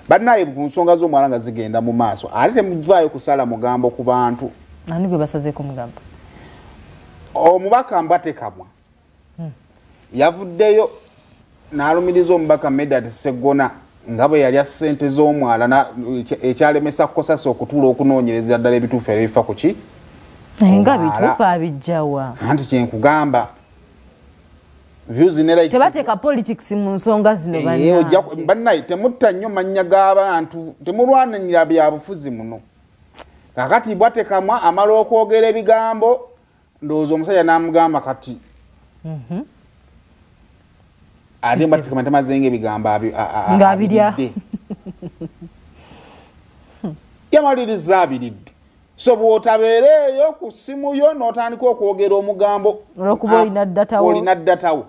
Bannaye ku nsonga z'omwala nga zigenda mu maaso ate temuvaayo kusala mugambo ku bantu. Ani gwe basazeeko mugambo? Omubaka Mbwatekamwa yavuddeyo n'alumiriza omubaka Medard Sseggona nga bwe yali ssente z'omwala ekyalemesa kkosasa okutuula okunoonyereza ddala ebituufu ebifa ku ki nga bituufu abijjawa anti kyenkugamba views ne like tebateeka politics mu nsonga zino bannaye temutta nnyo mannya g'abantu temulwanira byabufuzi muno kakati Mbwatekamwa amala okwogera ebigambo ndowooza omusajja n'amugamba kati ate Mbwatekamwa tamazenga ebigambo ng'abirya yamaliriza abiridde so bw'otabeereeyo ku ssimu yo n'otandika okwogera omugambo olwokuba olina ddatawo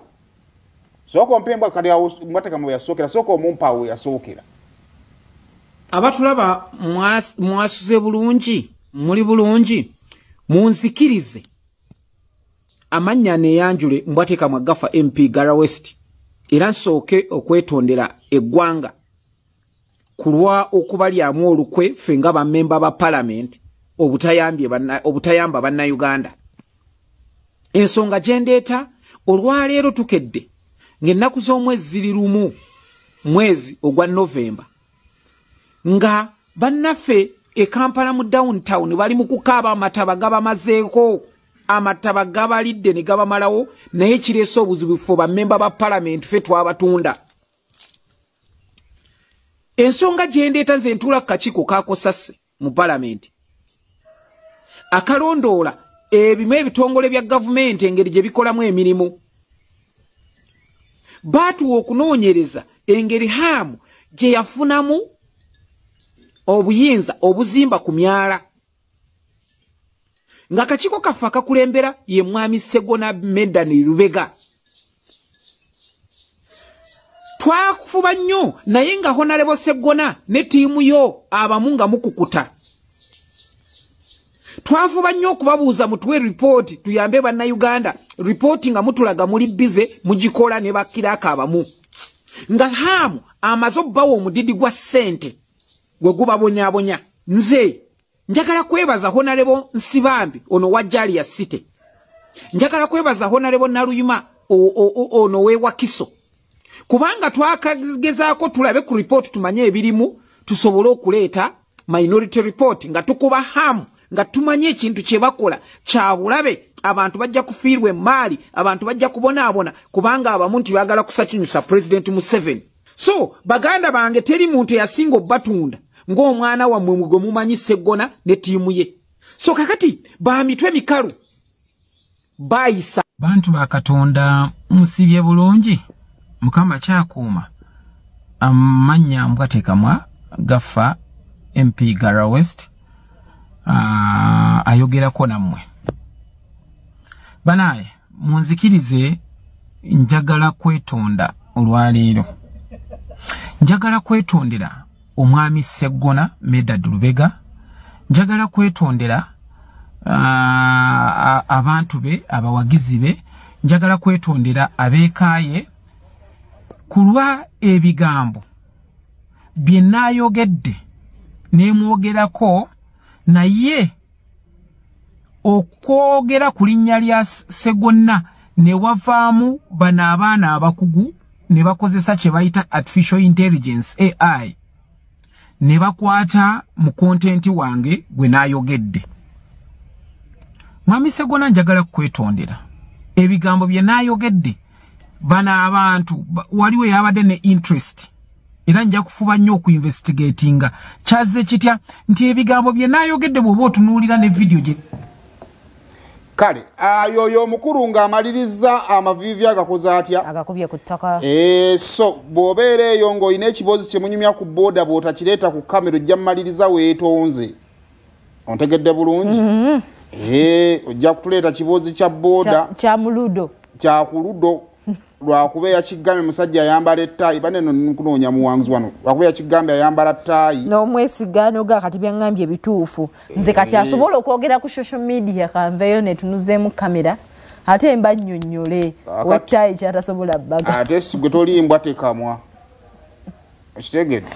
sooka ompemba kati Mbwatekamwa yasookera sooka omumpawo yasookera abatulaba mwasuze bulungi muli bulungi munzikirize amannya neyanjule Mbwatekamwa gafa MP Gara West era nsooke okwetondera eggwanga kulwa okubalyamu olukwe ffe nga bammemba ba Parliament obutayamba bannayuganda. Ensonga gye ndeeta olwaleero tukedde ng'ennaku z'omwezi ziri lumu mwezi ogwa Novemba nga bannaffe e Kampala mu downtown bali mu kukaaba amataba gabamazeeko amataba gabalidde ne gabamalawo naye kireese obuzibu ffe bammemba ba Parliament ffe twabatunda. Ensonga gye ndeeta nze ntuula ku kakiiko kaakosase mu Parliament akalondoola ebimu ebitongole bya gavumenti engeri gye bikolamu emirimu baatuwa okunoonyereza engeri haamu gye yafunamu obuyinza obuzimba ku myala ng'akakiiko kaffe akakulembera ye mwami Sseggona Medard Lubega. Twakufuba nnyo naye nga Honorable Sseggona ne ttiimu yo abamu nga mukukuta. Twafuba nnyo okubabuuza mutuwe report tuyambe bannayuganda report nga mutulaga muli bize mugikola ne bakkiraako abamu nga haamu amaze obbawa omudidi gwa ssente gwe gubabonyabonya. Nze njagala kwebaza Honorable Nsibambi ono wa Jalia City, njagala kwebaza Honorable Naluyima ono wewakiso kubanga twakagezaako tulabe ku report tumanye ebirimu tusobole okuleeta minority report nga tukuba hamu nga tumanye ekintu kye bakola kya bulabe abantu bajja kufiirwa emaali abantu bajja kubonaabona kubanga abamu nti baagala kusakinyusa President Museveni. So baganda bange teri muntu yasinga obbatunda ng'omwana wammwe gwe mumanyi Sseggona ne ttiimu ye. So kakati bamitwe mikalu bayisa bantu ba Katonda musibye bulungi Mukama kyakuuma amannya Mbwatekamwa gafa MP Gara West ayogerako nammwe banaye munzikirize njagala kwetonda olwaleero njagala kwetondera omwami Sseggona Medard Lubega njagala kwetondera abantu be abawagizi be njagala kwetondera abeekaaye kulwa ebigambo bye naayogedde neemwogerako naye okwogera ku linnya lya Sseggona ne wavaamu bano abaana abakugu ne bakozesa kye bayita artificial intelligence AI ne bakwata mu kontenti wange gwe naayogedde. Mwami Sseggona njagala kwetondera ebigambo bye naayogedde bano abantu waliwo yabadde ne interest era nja kufuba nnyo okuinvestigatinga kyaze kitya nti ebigambo bye naayogedde bw'oba otunuulira ne video gye kale yoyo omukulu ng'amaliriza amavivi agakoze atya agakubye ku ttaka so bw'obeera eyo ng'olina ekibozi kye munyumya ku booda bw'otakireeta ku kamera ojja mmaliriza weetonze ontegedde bulungi ojja kutuleeta kibozi kya booda kya muludo kya kuludo lwakuba yakigambe musajja ayambala ettaayi bane no nkunoonya muwanguzi wano lwakuba yakigambe ayambala ttaayi n'omwesigano ga kati byangambye ebituufu nze kati asobola okwogera ku social media kanveeyo ne tunuzeemu kamera ate mba nnyonnyole wettaayi kyatasobola bbaga ate sigwe toli Mbwatekamwa ekitegedde